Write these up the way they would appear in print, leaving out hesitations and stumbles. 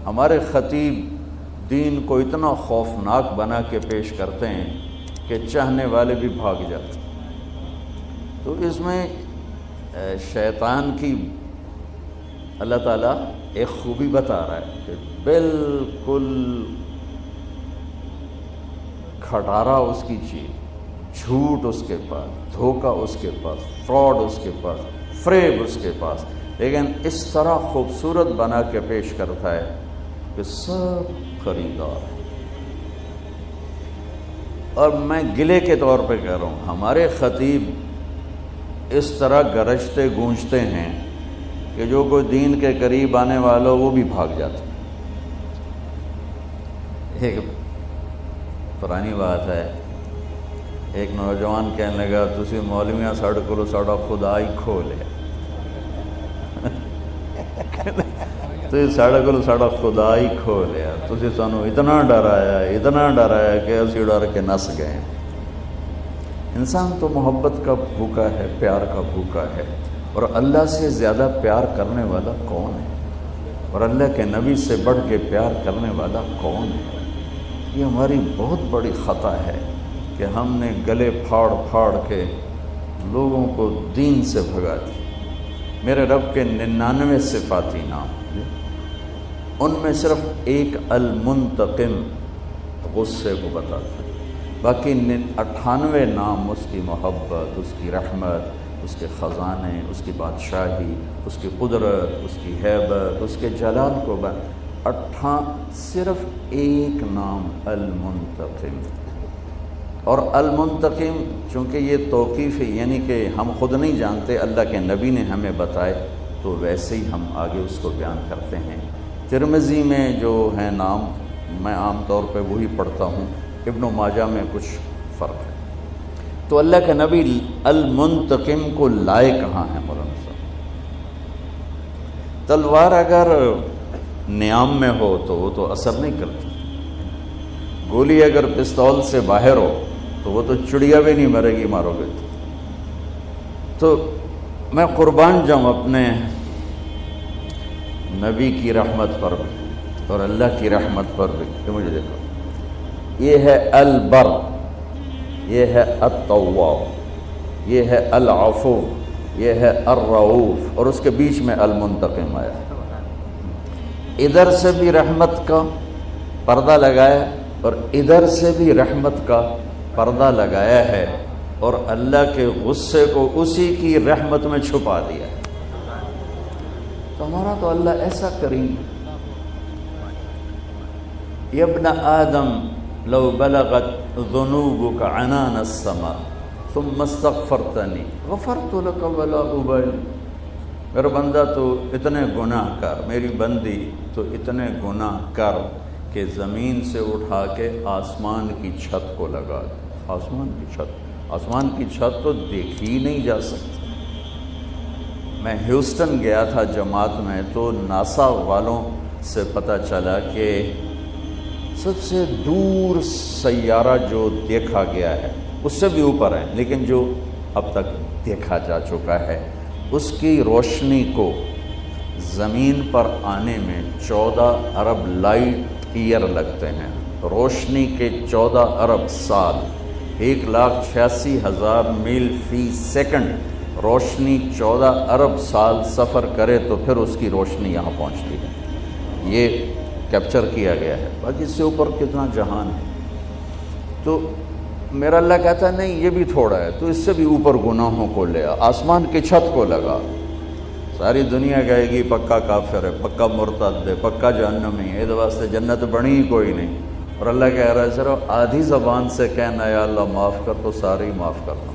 ہمارے خطیب دین کو اتنا خوفناک بنا کے پیش کرتے ہیں کہ چاہنے والے بھی بھاگ جاتے ہیں۔ تو اس میں شیطان کی اللہ تعالیٰ ایک خوبی بتا رہا ہے کہ بالکل کھٹارا اس کی چیز، جھوٹ اس کے پاس، دھوکہ اس کے پاس، فراڈ اس کے پاس، فریب اس کے پاس، لیکن اس طرح خوبصورت بنا کے پیش کرتا ہے کہ سب خریدار ہیں۔ اور میں گلے کے طور پہ کہہ رہا ہوں، ہمارے خطیب اس طرح گرجتے گونجتے ہیں کہ جو کوئی دین کے قریب آنے والا وہ بھی بھاگ جاتا ہے۔ ایک پرانی بات ہے، ایک نوجوان کہنے لگا تسی مولویاں ساڑھے کو ساڑھا خدا ہی کھو لیا، تو ساڑھے کو ساڑھا خدا ہی کھو لیا، تسی سانو اتنا ڈرایا کہ اسی ڈر کے نس گئے۔ انسان تو محبت کا بھوکا ہے، پیار کا بھوکا ہے، اور اللہ سے زیادہ پیار کرنے والا کون ہے؟ اور اللہ کے نبی سے بڑھ کے پیار کرنے والا کون ہے؟ یہ ہماری بہت بڑی خطا ہے کہ ہم نے گلے پھاڑ پھاڑ کے لوگوں کو دین سے بھگا دی۔ میرے رب کے 99 صفاتی نام، ان میں صرف ایک المنتقم غصے کو بتاتا ہے، باقی 98 نام اس کی محبت، اس کی رحمت، اس کے خزانے، اس کی بادشاہی، اس کی قدرت، اس کی ہیبت، اس کے جلال کو صرف ایک نام المنتقم۔ اور المنتقم چونکہ یہ توقیف ہے، یعنی کہ ہم خود نہیں جانتے، اللہ کے نبی نے ہمیں بتائے، تو ویسے ہی ہم آگے اس کو بیان کرتے ہیں۔ ترمذی میں جو ہے نام، میں عام طور پہ وہی پڑھتا ہوں، ابن ماجہ میں کچھ فرق ہے۔ تو اللہ کے نبی المنتقم کو لائے کہاں ہیں مولانا صاحب؟ تلوار اگر نیام میں ہو تو وہ تو اثر نہیں کرتی، گولی اگر پستول سے باہر ہو تو وہ تو چڑیا بھی نہیں مرے گی، مارو گے تو۔ میں قربان جاؤں اپنے نبی کی رحمت پر بھی اور اللہ کی رحمت پر بھی کہ مجھے دیکھو، یہ ہے البر، یہ ہے التواب، یہ ہے العفو، یہ ہے الرؤوف، اور اس کے بیچ میں المنتقم آیا۔ ادھر سے بھی رحمت کا پردہ لگایا اور ادھر سے بھی رحمت کا پردہ لگایا ہے، اور اللہ کے غصے کو اسی کی رحمت میں چھپا دیا ہے۔ تو ہمارا تو اللہ ایسا کریم، یا ابن آدم لو بلغت ذنوبک عنان السماء ثم استغفرتنی غفرت لک ولا ابالی۔ میرا بندہ تو اتنے گناہ کر، میری بندی تو اتنے گناہ کر کہ زمین سے اٹھا کے آسمان کی چھت کو لگا دے۔ آسمان کی چھت تو دیکھی ہی نہیں جا سکتی۔ میں ہیوسٹن گیا تھا جماعت میں، تو ناسا والوں سے پتہ چلا کہ سب سے دور سیارہ جو دیکھا گیا ہے، اس سے بھی اوپر ہے لیکن جو اب تک دیکھا جا چکا ہے، اس کی روشنی کو زمین پر آنے میں 14 ارب لائٹ ایئر لگتے ہیں۔ روشنی کے 14 ارب سال، 1,86,000 میل فی سیکنڈ روشنی 14 ارب سال سفر کرے تو پھر اس کی روشنی یہاں پہنچتی ہے۔ یہ کیپچر کیا گیا ہے، باقی اس سے اوپر کتنا جہان ہے۔ تو میرا اللہ کہتا ہے نہیں، یہ بھی تھوڑا ہے، تو اس سے بھی اوپر گناہوں کو لے آسمان کی چھت کو لگا۔ ساری دنیا کہے گی پکا کافر ہے، پکا مرتد ہے، پکا جہنمی ہے، اس واسطے جنت بنی ہی کوئی نہیں، اور اللہ کہہ رہا ہے صرف آدھی زبان سے کہنا یا اللہ معاف کر تو ساری معاف کرنا۔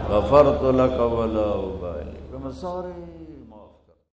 غفرت لک ولا ابالی، میں سارے